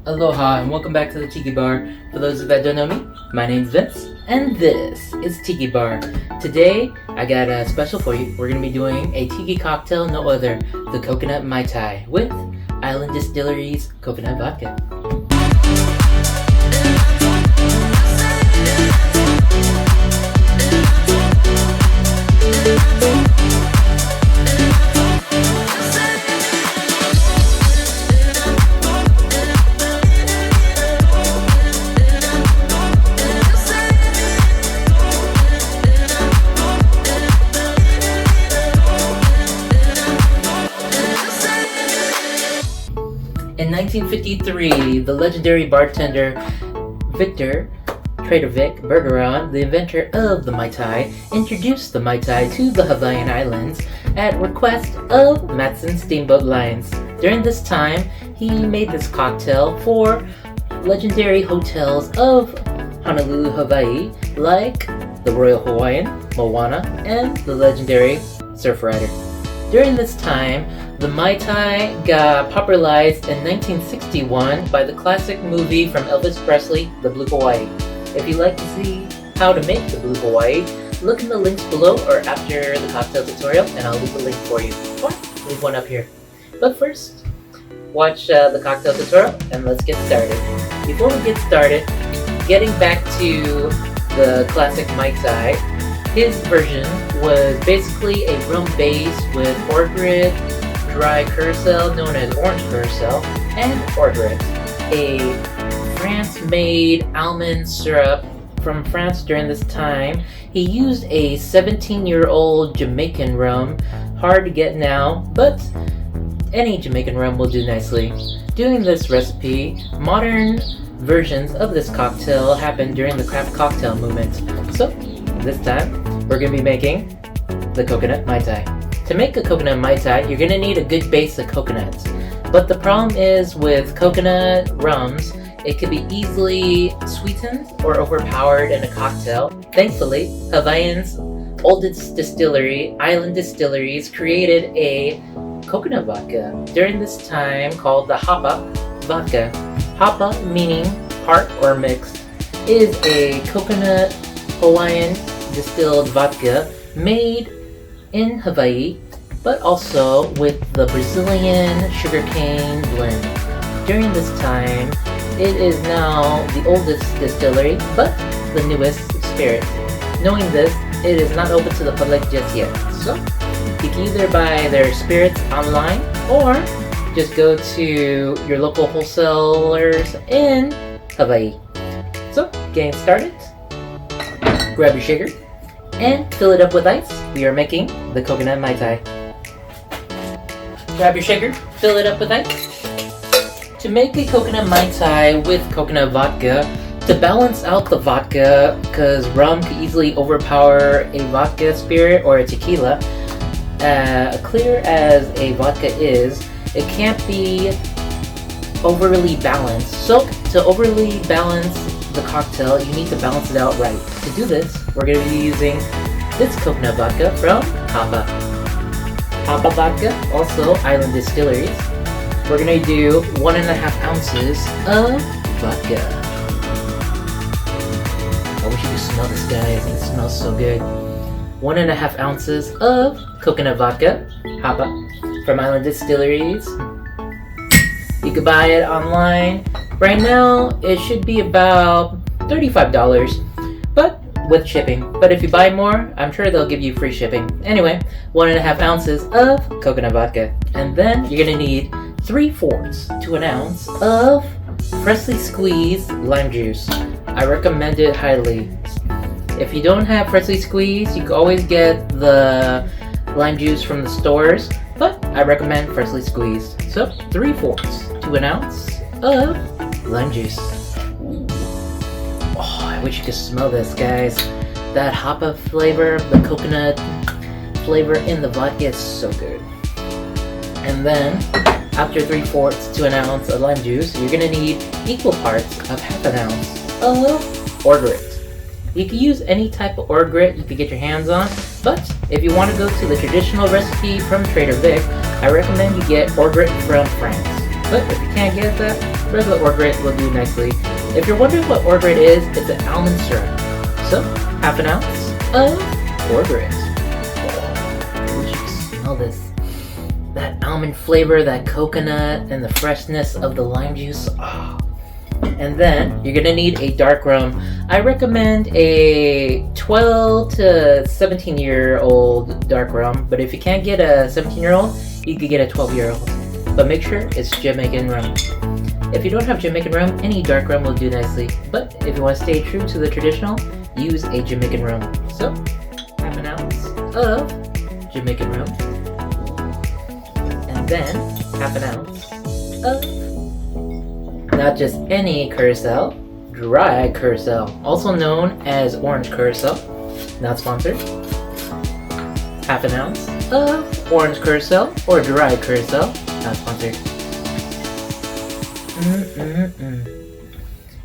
Aloha and welcome back to the Tiki Bar. For those that don't know me, my name's Vince and this is Tiki Bar. Today I got a special for you. We're going to be doing a tiki cocktail, no other, the Coconut Mai Tai with Island Distilleries Coconut Vodka. In 1953, the legendary bartender Victor Trader Vic Bergeron, the inventor of the Mai Tai, introduced the Mai Tai to the Hawaiian Islands at request of Matson Steamboat Lines. During this time, he made this cocktail for legendary hotels of Honolulu, Hawaii, like the Royal Hawaiian, Moana, and the legendary Surf Rider. During this time, the Mai Tai got popularized in 1961 by the classic movie from Elvis Presley, The Blue Hawaii. If you'd like to see how to make the Blue Hawaii, look in the links below or after the cocktail tutorial and I'll leave a link for you. Or leave one up here. But first, watch the cocktail tutorial and let's get started. Before we get started, getting back to the classic Mai Tai, his version was basically a rum base with orgeat, dry curacao known as orange curacao, and orgeat, a France-made almond syrup from France during this time. He used a 17-year-old Jamaican rum, hard to get now, but any Jamaican rum will do nicely. Doing this recipe, modern versions of this cocktail happened during the craft cocktail movement. So, this time, we're going to be making the Coconut Mai Tai. To make a Coconut Mai Tai, you're going to need a good base of coconuts. But the problem is with coconut rums, it can be easily sweetened or overpowered in a cocktail. Thankfully, Hawaiian's oldest distillery, Island Distilleries, created a coconut vodka during this time called the HAPA Vodka. HAPA, meaning heart or mixed, is a coconut Hawaiian distilled vodka made in Hawaii, but also with the Brazilian sugarcane blend. During this time, it is now the oldest distillery, but the newest spirit. Knowing this, it is not open to the public just yet. So, you can either buy their spirits online, or just go to your local wholesalers in Hawaii. So, getting started, grab your shaker, and fill it up with ice. We are making the Coconut Mai Tai. Grab your shaker, fill it up with ice. To make a Coconut Mai Tai with coconut vodka, to balance out the vodka, because rum can easily overpower a vodka spirit or a tequila, clear as a vodka is, it can't be overly balanced. So, to overly balance the cocktail, you need to balance it out right. To do this, we're going to be using this coconut vodka from HAPA. HAPA Vodka, also Island Distilleries. We're going to do 1.5 ounces of vodka. I wish you could smell this, guys. It smells so good. 1.5 ounces of coconut vodka, HAPA, from Island Distilleries. You can buy it online. Right now, it should be about $35, but with shipping. But if you buy more, I'm sure they'll give you free shipping. Anyway, 1.5 ounces of coconut vodka. And then you're gonna need 3/4 to an ounce of freshly squeezed lime juice. I recommend it highly. If you don't have freshly squeezed, you can always get the lime juice from the stores, but I recommend freshly squeezed. So 3/4 to an ounce of lime juice. Oh, I wish you could smell this, guys. That HAPA flavor, the coconut flavor in the vodka is so good. And then, after 3/4 to an ounce of lime juice, you're gonna need equal parts of 1/2 ounce of orgeat. You can use any type of orgeat you can get your hands on, but if you want to go to the traditional recipe from Trader Vic, I recommend you get orgeat from France. But if you can't get that, Regular Ore Grit will do nicely. If you're wondering what Ore Grit is, it's an almond syrup. So, half an ounce of Ore Grit. Oh, you can smell this. That almond flavor, that coconut, and the freshness of the lime juice. Oh. And then, you're gonna need a dark rum. I recommend a 12 to 17-year-old dark rum, but if you can't get a 17-year-old, you could get a 12-year-old. But make sure it's Jamaican rum. If you don't have Jamaican rum, any dark rum will do nicely. But if you want to stay true to the traditional, use a Jamaican rum. So, half an ounce of Jamaican rum. And then, half an ounce of not just any curacao, dry curacao, also known as orange curacao, not sponsored. Half an ounce of orange curacao or dry curacao, not sponsored.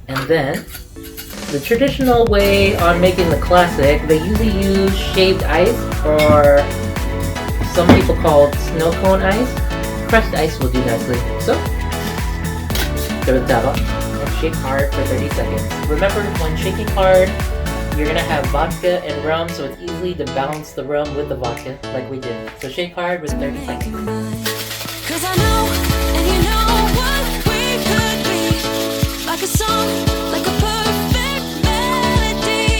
And then, the traditional way on making the classic, they usually use shaved ice, or some people call it snow cone ice. Crushed ice will do nicely. So, give it a tap and shake hard for 30 seconds. Remember, when shaking hard, you're gonna have vodka and rum, so it's easy to balance the rum with the vodka, like we did. So shake hard with 30 seconds. 'Cause I know, and you know what we could be. Like a song, like a perfect melody.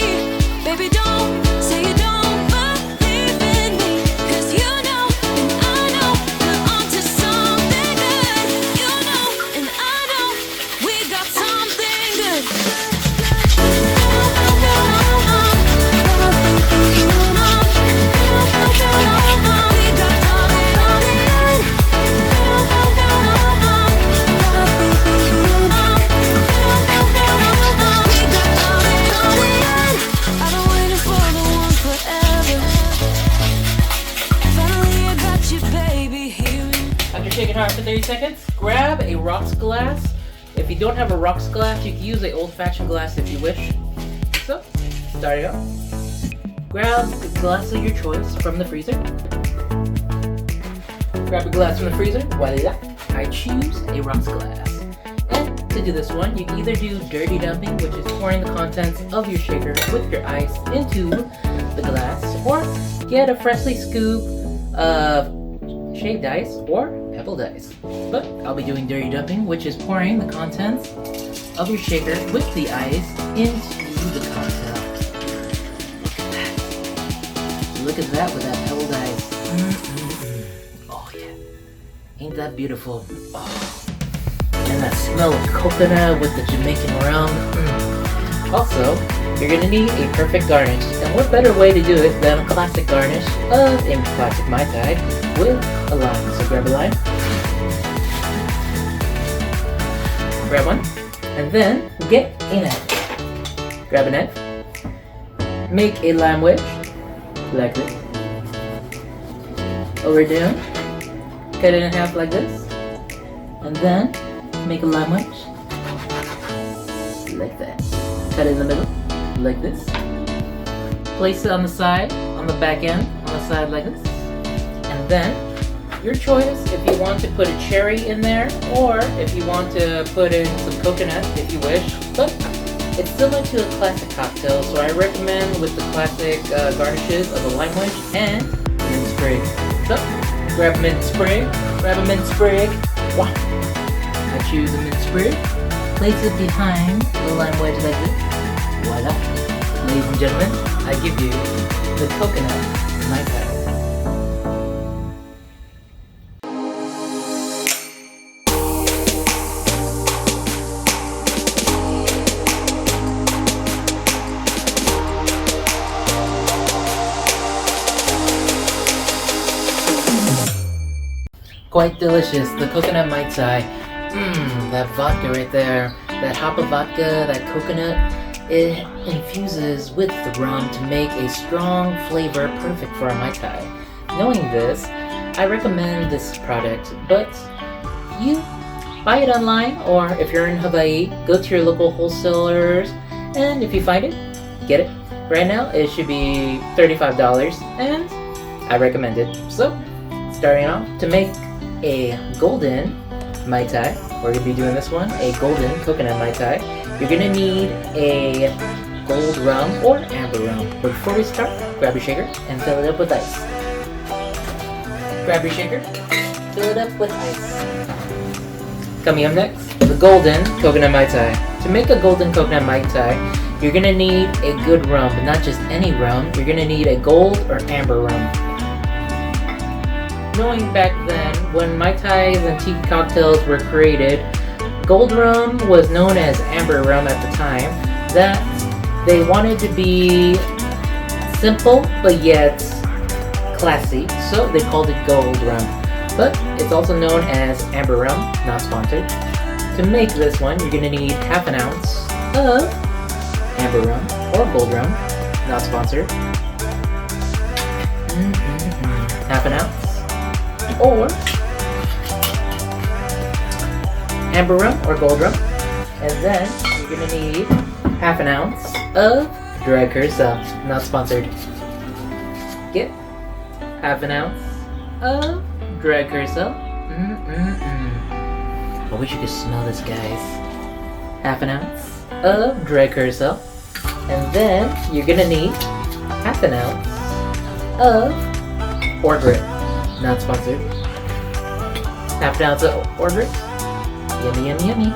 Baby, don't say you don't believe in me. 'Cause you know, and I know, we're onto something good. You know, and I know, we got something good. After shaking hard for 30 seconds, grab a rocks glass. If you don't have a rocks glass, you can use an old-fashioned glass if you wish. So, start it up. Grab a glass of your choice from the freezer. Grab a glass from the freezer. Voila! I choose a rocks glass. And to do this one, you can either do dirty dumping, which is pouring the contents of your shaker with your ice into the glass, or get a freshly scooped shaved ice or pebbled ice. But I'll be doing dirty dumping, which is pouring the contents of your shaker with the ice into the contents. Look at that with that pebbled ice. Oh yeah. Ain't that beautiful? Oh. And that smell of coconut with the Jamaican rum. Also, you're gonna need a perfect garnish. And what better way to do it than a classic garnish of a classic Mai Tai with a lime. So grab a lime. Grab one. And then get a knife. Grab a knife. Make a lime wedge. Like this. Over down. Cut it in half like this. And then make a lime wedge. Like that. Cut it in the middle. Like this. Place it on the side, on the back end, on the side like this. And then, your choice if you want to put a cherry in there, or if you want to put in some coconut if you wish. But it's similar to a classic cocktail, so I recommend with the classic garnishes of a lime wedge and mint sprig. So, grab a mint sprig, Wow. I choose a mint sprig, place it behind the lime wedge like this. Voila. Ladies and gentlemen, I give you the Coconut Mai Tai. Quite delicious, the Coconut Mai Tai. That vodka right there, that HAPA vodka, that coconut, it infuses with the rum to make a strong flavor perfect for a Mai Tai. Knowing this, I recommend this product, but you buy it online, or if you're in Hawaii, go to your local wholesalers, and if you find it, get it. Right now, it should be $35, and I recommend it. So, starting off, to make a golden Mai Tai, we're gonna be doing this one, a golden coconut Mai Tai. You're gonna need a gold rum or amber rum. But before we start, grab your shaker and fill it up with ice. Grab your shaker, fill it up with ice. Coming up next, the golden coconut Mai Tai. To make a golden coconut Mai Tai, you're gonna need a good rum, but not just any rum. You're gonna need a gold or amber rum. Knowing back then, when Mai Tais and Tiki cocktails were created, gold rum was known as amber rum at the time, that they wanted to be simple but yet classy, so they called it gold rum. But it's also known as amber rum, not sponsored. To make this one, you're gonna need half an ounce of amber rum or gold rum, not sponsored. Half an ounce. Or amber rum or gold rum, and then you're gonna need half an ounce of dry curacao, not sponsored. Get half an ounce of dry curacao. I wish you could smell this, guys. Half an ounce of dry curacao, and then you're gonna need half an ounce of orgeat. Not sponsored. Half an ounce of orgeat. Yummy, yummy, yummy.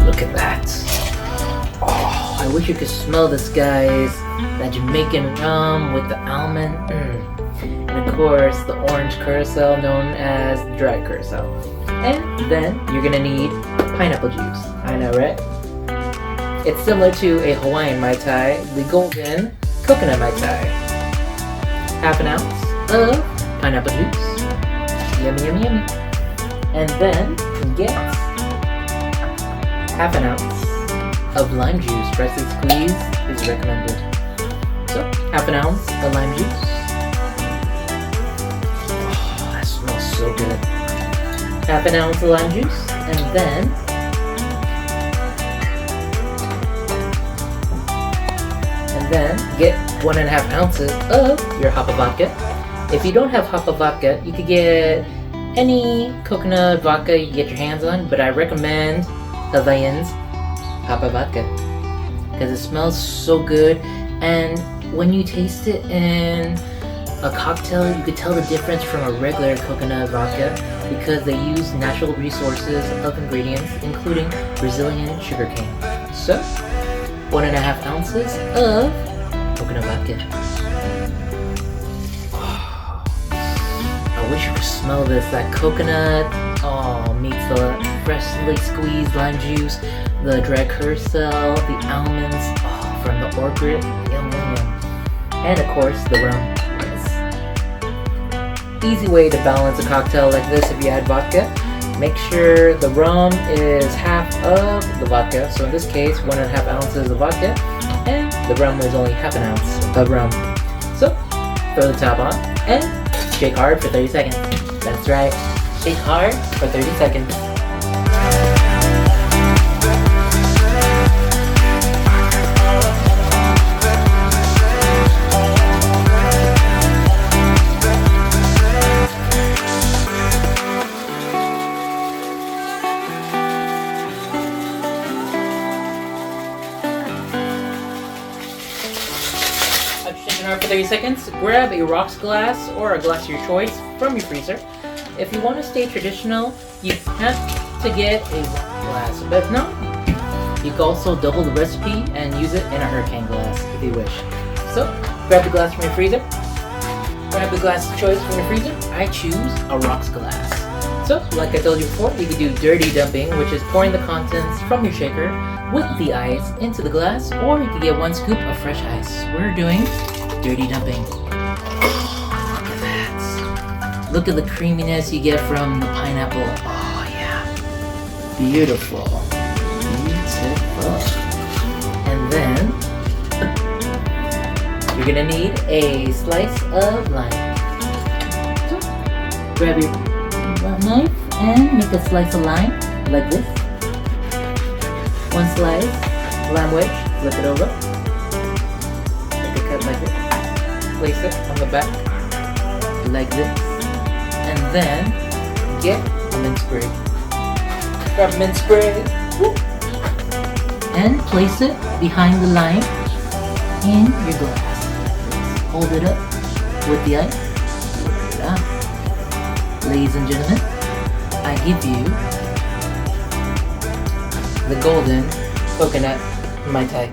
Look at that. Oh, I wish you could smell this, guys. That Jamaican rum with the almond. And of course, the orange curacao known as dry curacao. And then you're gonna need pineapple juice. I know, right? It's similar to a Hawaiian Mai Tai, the golden coconut Mai Tai. Half an ounce of pineapple juice. Yummy, yummy, yummy. And then get half an ounce of lime juice. Freshly squeezed is recommended. So, half an ounce of lime juice. Oh, that smells so good. Half an ounce of lime juice. And then get 1.5 ounces of your HAPA vodka. If you don't have HAPA vodka, you could get any coconut vodka you get your hands on, but I recommend Hawaiian's HAPA vodka because it smells so good, and when you taste it in a cocktail, you could tell the difference from a regular coconut vodka because they use natural resources of ingredients, including Brazilian sugarcane. So, 1.5 ounces of coconut vodka. I wish you could smell this. That coconut meets the freshly squeezed lime juice, the dry curacao, the almonds from the orgeat, yum yum yum, and of course the rum. Yes. Easy way to balance a cocktail like this if you add vodka. Make sure the rum is half of the vodka. So in this case, 1.5 ounces of vodka, and the rum is only half an ounce of rum. So throw the top on and shake hard for 30 seconds. That's right, shake hard for 30 seconds. After shaking hard for 30 seconds, grab a rocks glass or a glass of your choice from your freezer. If you want to stay traditional, you have to get a rock glass, but if not, you can also double the recipe and use it in a hurricane glass if you wish. So, grab the glass from your freezer. Grab the glass of choice from your freezer. I choose a rocks glass. So, like I told you before, you can do dirty dumping, which is pouring the contents from your shaker with the ice into the glass, or you can get 1 scoop of fresh ice. We're doing dirty dumping. Look at the creaminess you get from the pineapple. Oh yeah. Beautiful. Beautiful. And then you're gonna need a slice of lime. So grab your knife and make a slice of lime like this. 1 slice, lime wedge, flip it over. Make a cut like this. Place it on the back like this. And then get a mint sprig. Grab mint spray. Woo. And place it behind the lime in your glass. Hold it up with the ice. Ladies and gentlemen, I give you the golden coconut Mai Tai.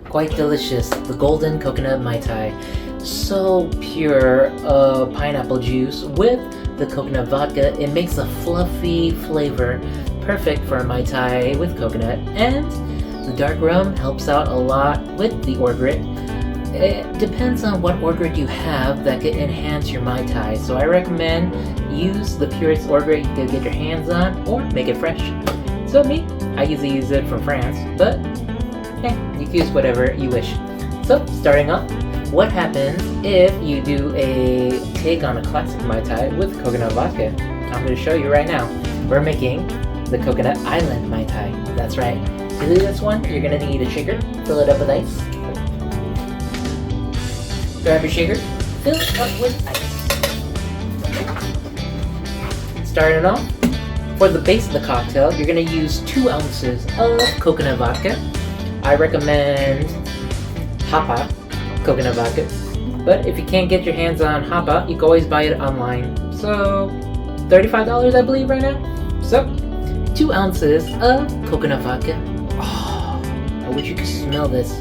Quite delicious, the golden coconut Mai Tai. So pure pineapple juice with the coconut vodka. It makes a fluffy flavor, perfect for a Mai Tai with coconut. And the dark rum helps out a lot with the orgrit. It depends on what orgrit you have that could enhance your Mai Tai. So I recommend use the purest orgrit you could get your hands on or make it fresh. So me, I usually use it from France, but you can use whatever you wish. So, starting off, what happens if you do a take on a classic Mai Tai with coconut vodka? I'm going to show you right now. We're making the Coconut Island Mai Tai. That's right. To do this one, you're going to need a shaker. Fill it up with ice. Grab your shaker. Fill it up with ice. Starting off, for the base of the cocktail, you're going to use 2 ounces of coconut vodka. I recommend HAPA Coconut Vodka, but if you can't get your hands on HAPA, you can always buy it online. So, $35 I believe right now. So, 2 ounces of coconut vodka. Oh, I wish you could smell this.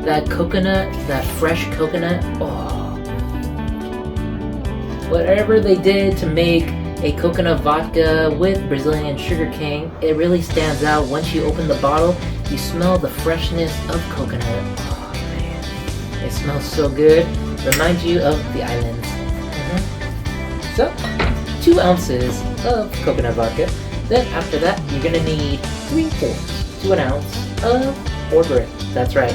That coconut, that fresh coconut. Oh, whatever they did to make a coconut vodka with Brazilian sugar cane, it really stands out. Once you open the bottle, you smell the freshness of coconut. Oh man, it smells so good. Reminds you of the islands. So, 2 ounces of coconut vodka. Then after that, you're gonna need 3/4 to 1 ounce of orgrit. That's right.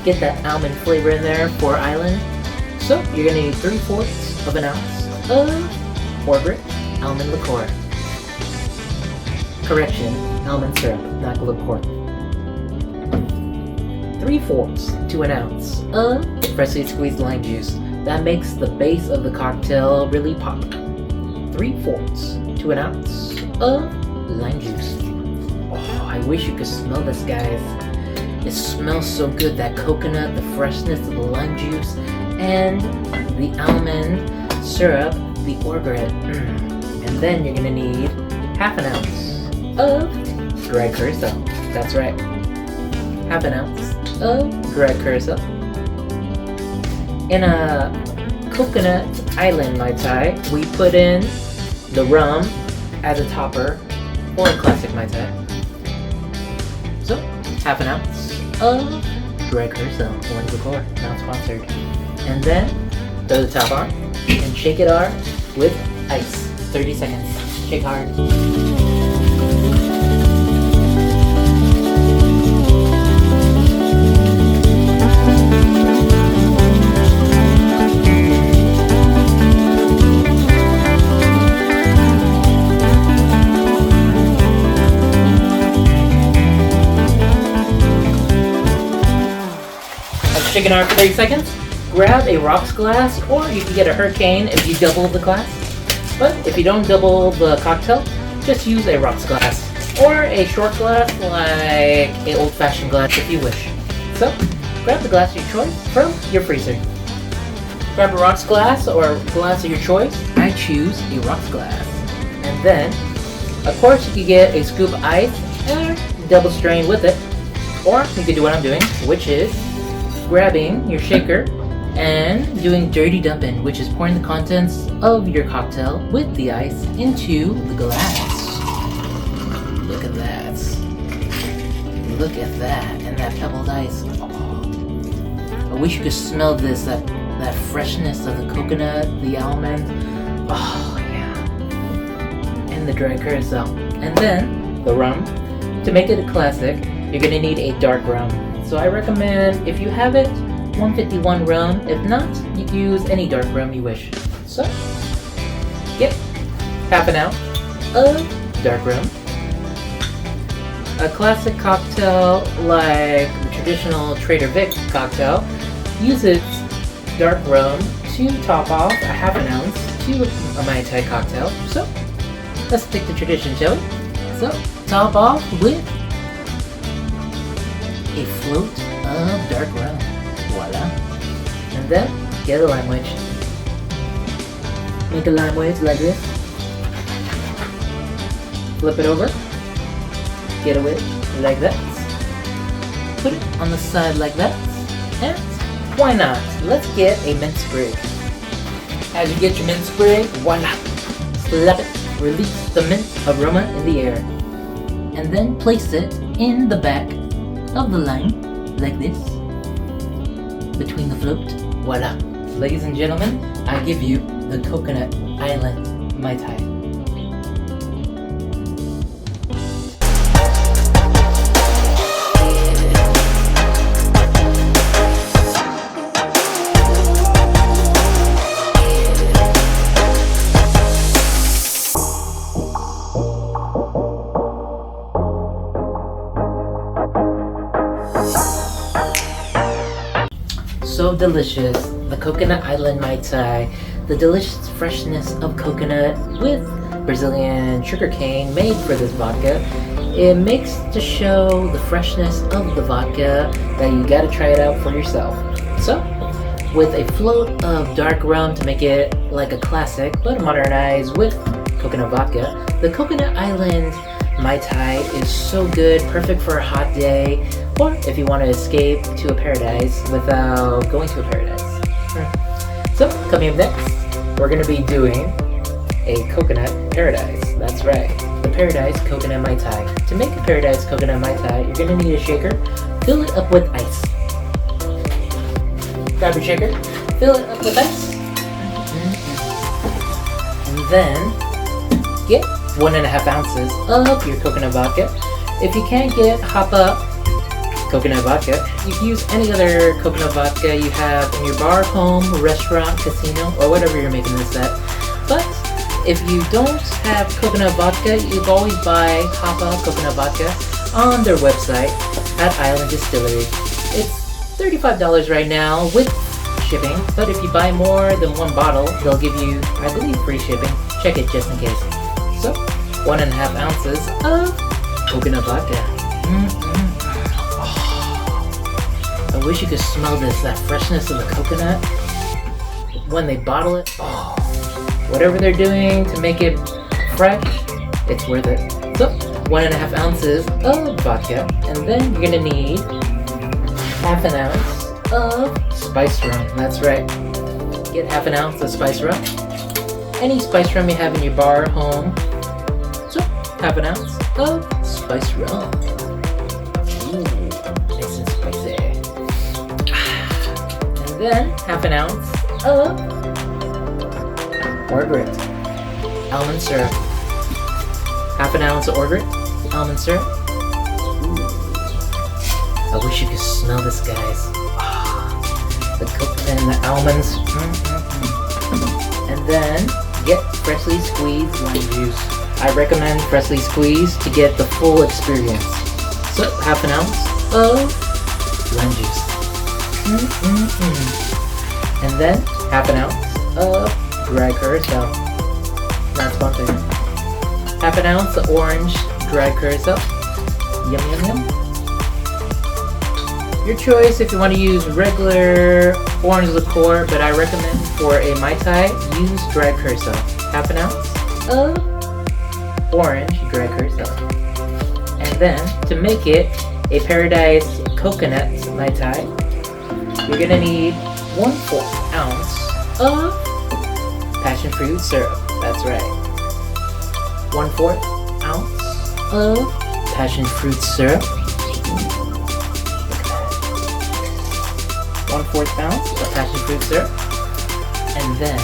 Get that almond flavor in there for island. So you're gonna need 3/4 of an ounce of orgrit almond liqueur. Correction, almond syrup, not liqueur. 3/4 to 1 ounce of freshly squeezed lime juice. That makes the base of the cocktail really pop. 3/4 to 1 ounce of lime juice. Oh, I wish you could smell this, guys. It smells so good, that coconut, the freshness of the lime juice, and the almond syrup, the orgrit. And then you're gonna need 1/2 ounce of dried curacao. That's right. 1/2 ounce of dried curacao. In a Coconut Island Mai Tai, we put in the rum as a topper for a classic Mai Tai. So, 1/2 ounce of dried curacao, orange liqueur, not sponsored. And then, throw the top on and shake it hard with ice. 30 seconds. Shake hard. Shaking hard for 30 seconds. Grab a rocks glass, or you can get a hurricane if you double the glass. But if you don't double the cocktail, just use a rocks glass. Or a short glass, like an old-fashioned glass if you wish. So, grab the glass of your choice from your freezer. Grab a rocks glass or glass of your choice. I choose a rocks glass. And then, of course, you could get a scoop of ice and double strain with it. Or you could do what I'm doing, which is grabbing your shaker and doing dirty dumping, which is pouring the contents of your cocktail with the ice into the glass. Look at that. Look at that. And that pebbled ice. Oh. I wish you could smell this, that freshness of the coconut, the almond. Oh, yeah. And the dried curacao. And then the rum. To make it a classic, you're going to need a dark rum. So I recommend, if you have it, 151 rum. If not, you can use any dark rum you wish. So, get 1/2 ounce of dark rum. A classic cocktail like the traditional Trader Vic cocktail uses dark rum to top off a half an ounce to a Mai Tai cocktail. So let's stick to tradition, shall we? So top off with a float of dark rum. Voila. And then get a lime wedge. Make a lime wedge like this. Flip it over. Get a wedge like that. Put it on the side like that. And why not? Let's get a mint sprig. As you get your mint sprig, voila! Slap it. Release the mint aroma in the air. And then place it in the back of the lime like this. Between the float. Voila! Ladies and gentlemen, I give you the Coconut Island Mai Tai. So delicious, the Coconut Island Mai Tai, the delicious freshness of coconut with Brazilian sugarcane made for this vodka. It makes to show the freshness of the vodka that you gotta try it out for yourself. So, with a float of dark rum to make it like a classic but modernized with coconut vodka, the Coconut Island Mai Tai is so good, perfect for a hot day, or if you want to escape to a paradise without going to a paradise. So, coming up next, we're going to be doing a coconut paradise. That's right, the Paradise Coconut Mai Tai. To make a Paradise Coconut Mai Tai, you're going to need a shaker. Fill it up with ice. Grab your shaker, fill it up with ice, and then get 1.5 ounces of your coconut vodka. If you can't get HAPA Coconut Vodka, you can use any other coconut vodka you have in your bar, home, restaurant, casino, or whatever you're making this at. But if you don't have coconut vodka, you can always buy HAPA Coconut Vodka on their website at Island Distillers. It's $35 right now with shipping, but if you buy more than one bottle, they'll give you, I believe, free shipping. Check it just in case. So, 1.5 ounces of coconut vodka. I wish you could smell this, that freshness of the coconut when they bottle it. Oh, whatever they're doing to make it fresh, it's worth it. So, 1.5 ounces of vodka, and then you're gonna need 1/2 ounce of spiced rum. That's right. Get 1/2 ounce of spiced rum. Any spiced rum you have in your bar, home. So, 1/2 ounce of spiced rum. Ooh, nice and spicy. And then 1/2 ounce of Orgrit almond syrup. 1/2 ounce of Orgrit almond syrup. Ooh. I wish you could smell this, guys. The coconut and the almonds. And then get freshly squeezed lime juice. I recommend freshly squeezed to get the full experience. So 1/2 ounce of lime juice. And then 1/2 ounce of dry curacao. Not sponsored. 1/2 ounce of orange dry curacao. Yum yum yum. Your choice if you want to use regular orange liqueur, but I recommend for a Mai Tai, use dry curacao. 1/2 ounce of orange dry curacao. And then, to make it a Paradise Coconut Mai Tai, you're gonna need 1/4 ounce of passion fruit syrup. That's right. 1/4 ounce of passion fruit syrup. 1/4 ounce of passion fruit syrup. And then,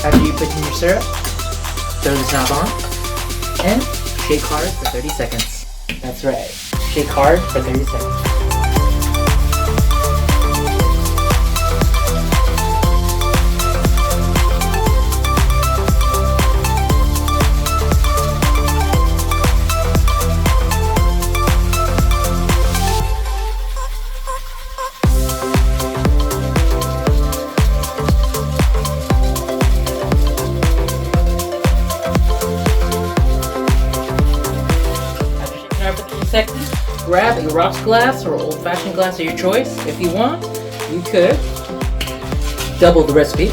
after you put in your syrup, throw the top on and shake hard for 30 seconds. That's right. Shake hard for 30 seconds. technique, grab a rocks glass or old-fashioned glass of your choice. If you want, you could double the recipe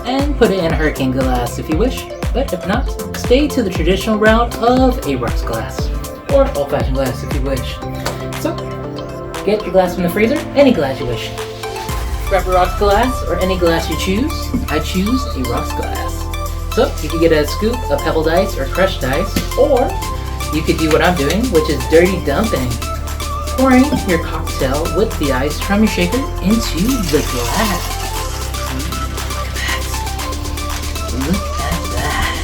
and put it in a hurricane glass if you wish. But if not, stay to the traditional route of a rocks glass or old-fashioned glass if you wish. So, get your glass from the freezer, any glass you wish. Grab a rocks glass or any glass you choose. I choose a rocks glass. So, you can get a scoop of pebbled ice or crushed ice, or you could do what I'm doing, which is dirty dumping. Pouring your cocktail with the ice from your shaker into the glass. Look at that.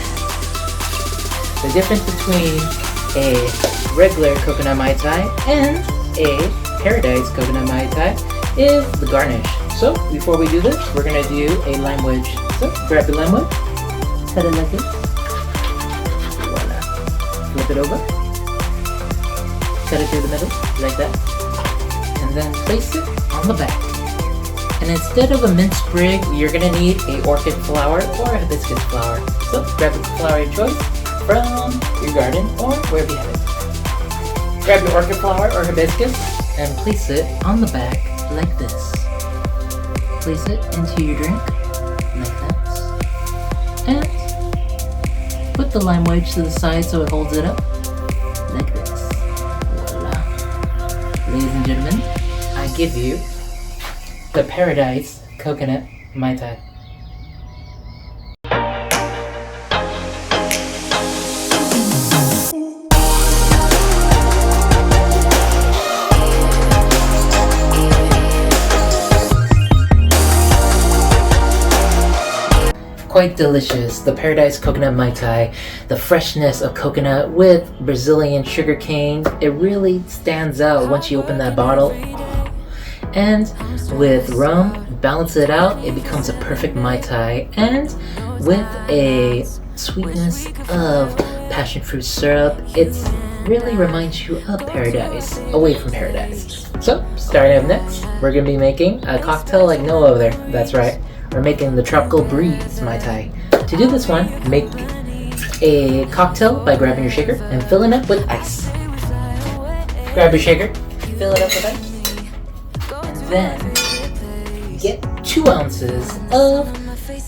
The difference between a regular Coconut Mai Tai and a Paradise Coconut Mai Tai is the garnish. So, before we do this, we're going to do a lime wedge. So, grab your lime wedge, cut it like this. Voila. Flip it over. Cut it through the middle, like that. And then place it on the back. And instead of a mint sprig, you're going to need a orchid flower or a hibiscus flower. So, grab the flower of your choice from your garden or wherever you have it. Grab your orchid flower or hibiscus and place it on the back like this. Place it into your drink like that. And put the lime wedge to the side so it holds it up like this. Voila. Ladies and gentlemen, I give you the Paradise Coconut Mai Tai. Quite delicious. The Paradise Coconut Mai Tai, the freshness of coconut with Brazilian sugar cane, it really stands out once you open that bottle. And with rum, balance it out, it becomes a perfect Mai Tai. And with a sweetness of passion fruit syrup, it really reminds you of paradise, away from paradise. So, starting up next, we're going to be making a cocktail like no other. That's right. We're making the tropical Breeze Mai Tai. To do this one, make a cocktail by grabbing your shaker and filling it with ice. Grab your shaker, fill it up with ice, and then get 2 ounces of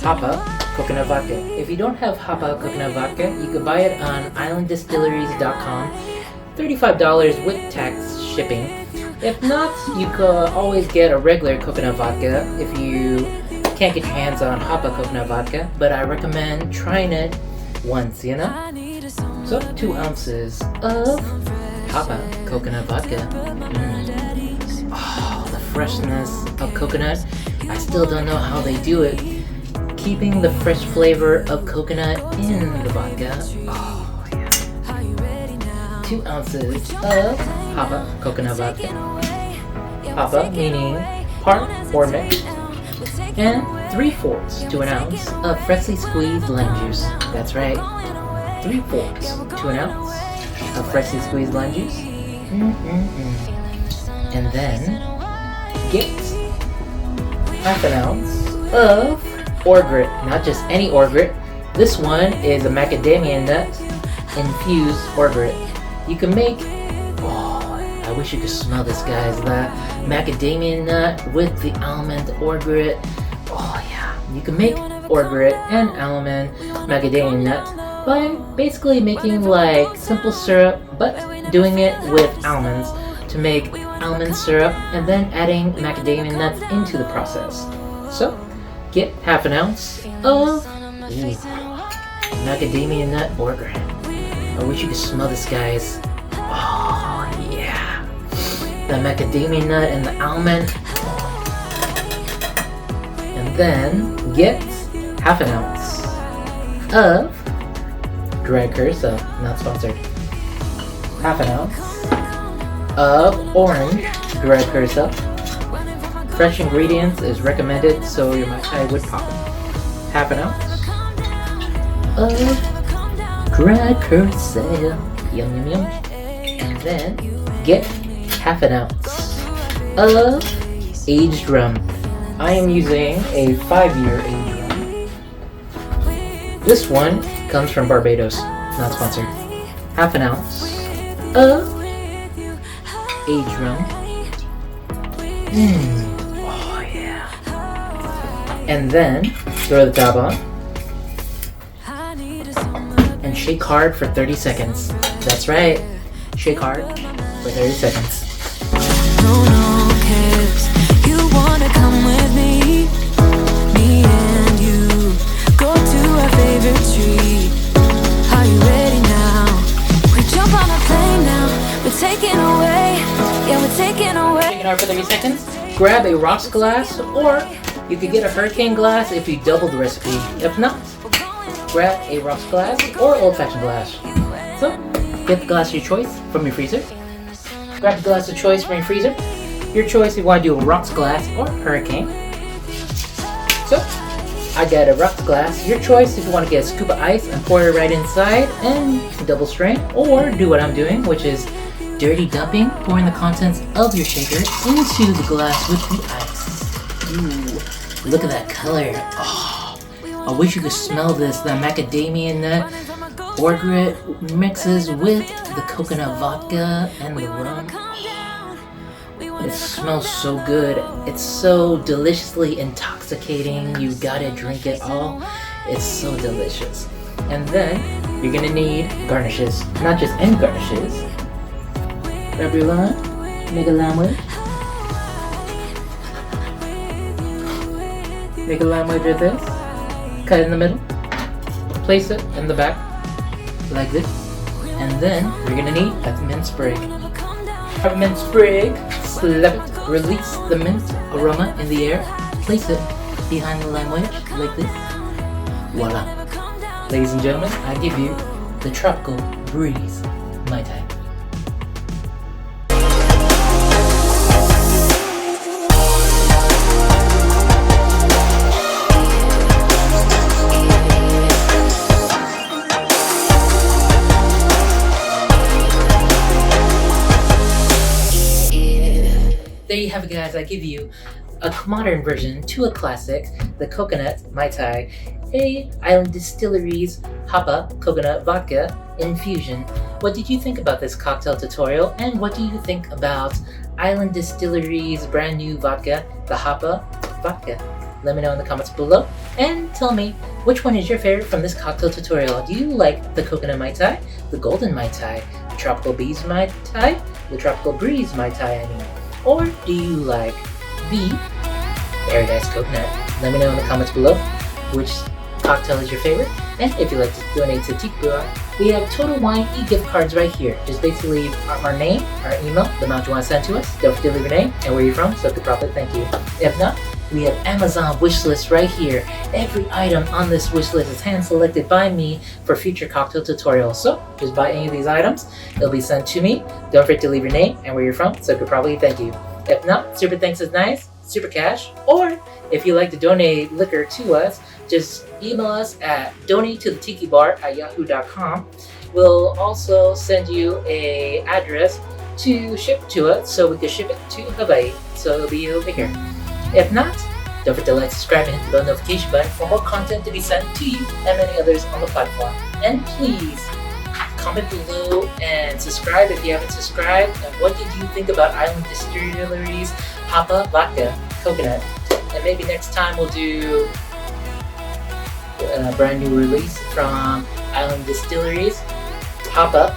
HAPA Coconut Vodka. If you don't have HAPA Coconut Vodka, you can buy it on IslandDistilleries.com. $35 with tax shipping. If not, you could always get a regular coconut vodka if you can't get your hands on HAPA Coconut Vodka, but I recommend trying it once, you know? So, 2 ounces of HAPA Coconut Vodka. Oh, the freshness of coconut. I still don't know how they do it. Keeping the fresh flavor of coconut in the vodka. Oh, yeah. 2 ounces of HAPA Coconut Vodka. HAPA meaning part or mix. And 3/4 to an ounce of freshly squeezed lime juice. That's right, 3/4 to an ounce of freshly squeezed lime juice. And then get 1/2 ounce of orgrit, not just any orgrit. This one is a macadamia nut infused orgrit. You can make, I wish you could smell this, guys, that macadamia nut with the almond orgrit. Oh yeah, you can make orgrit and almond macadamia nut by basically making like simple syrup, but doing it with almonds to make almond syrup and then adding macadamia nuts into the process. So, get 1/2 ounce of macadamia nut orgrit. I wish you could smell this, guys. Oh yeah, the macadamia nut and the almond. And then get 1/2 ounce of dried curacao, not sponsored. 1/2 ounce of orange dried curacao. Fresh ingredients is recommended, so your Mai Tai would pop. 1/2 ounce of dried curacao. Yum yum yum. And then get 1/2 ounce of aged rum. I am using a 5-year aged rum. This one comes from Barbados, not sponsored. 1/2 ounce of aged rum. Oh yeah. And then throw the top on and shake hard for 30 seconds. That's right. Shake hard for 30 seconds. No cares. You wanna come with me? Me and you go to our favorite tree. Are you ready now? We jump on a plane now. We're taking away. Yeah, we're taking away. Shake it hard for 30 seconds. Grab a rocks glass, or you could get a hurricane glass if you double the recipe. If not, grab a rocks glass or old-fashioned glass. So, get the glass of your choice from your freezer. Grab the glass of choice from your freezer. Your choice if you want to do a rocks glass or hurricane. So, I got a rocks glass. Your choice if you want to get a scoop of ice and pour it right inside and double strain, or do what I'm doing, which is dirty dumping, pouring the contents of your shaker into the glass with the ice. Ooh, look at that color. Oh, I wish you could smell this. The macadamia nut orgeat mixes with the coconut vodka and the rum. Oh, it smells so good. It's so deliciously intoxicating. You gotta drink it all. It's so delicious. And then you're gonna need garnishes. Not just any garnishes. Grab your lime, make a lime wedge. Make a lime wedge of this. Cut it in the middle. Place it in the back, like this. And then you're gonna need peppermint sprig. Peppermint sprig, slap it, release the mint aroma in the air. Place it behind the lime wedge, like this. Voila. Ladies and gentlemen, I give you the tropical Breeze Mai Tai. There you have it, guys. I give you a modern version to a classic, the Coconut Mai Tai, a Island Distilleries HAPA Coconut Vodka infusion. What did you think about this cocktail tutorial, and what do you think about Island Distilleries' brand new vodka, the HAPA Vodka? Let me know in the comments below, and tell me which one is your favorite from this cocktail tutorial. Do you like the Coconut Mai Tai, the Golden Mai Tai, the Tropical Breeze Mai Tai, the Tropical Breeze Mai Tai, I mean? Or do you like the Paradise Coconut? Let me know in the comments below which cocktail is your favorite. And if you'd like to donate to TikTok, we have Total Wine e-gift cards right here. Just basically leave our name, our email, the amount you want to send to us. Don't forget to leave your name and where you're from so I could properly thank you. If not, we have Amazon wish list right here. Every item on this wish list is hand selected by me for future cocktail tutorials. So just buy any of these items, it'll be sent to me. Don't forget to leave your name and where you're from so I could probably thank you. If not, super thanks is nice, super cash, or if you'd like to donate liquor to us, just email us at donate-to-the-TikiBar@yahoo.com. We'll also send you a address to ship to us so we can ship it to Hawaii. So it'll be over here. If not, don't forget to like, subscribe, and hit the bell notification button for more content to be sent to you and many others on the platform. And please comment below and subscribe if you haven't subscribed. And what did you think about Island Distilleries HAPA Vodka Coconut? And maybe next time we'll do a brand new release from Island Distilleries HAPA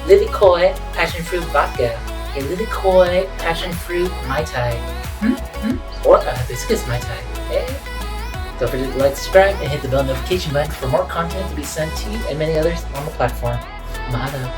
Lilikoi Passion Fruit Vodka, a Lilikoi Passion Fruit Mai Tai. Or hibiscus Mai Tai. Hey. Don't forget to like, subscribe, and hit the bell notification button for more content to be sent to you and many others on the platform. Mahalo.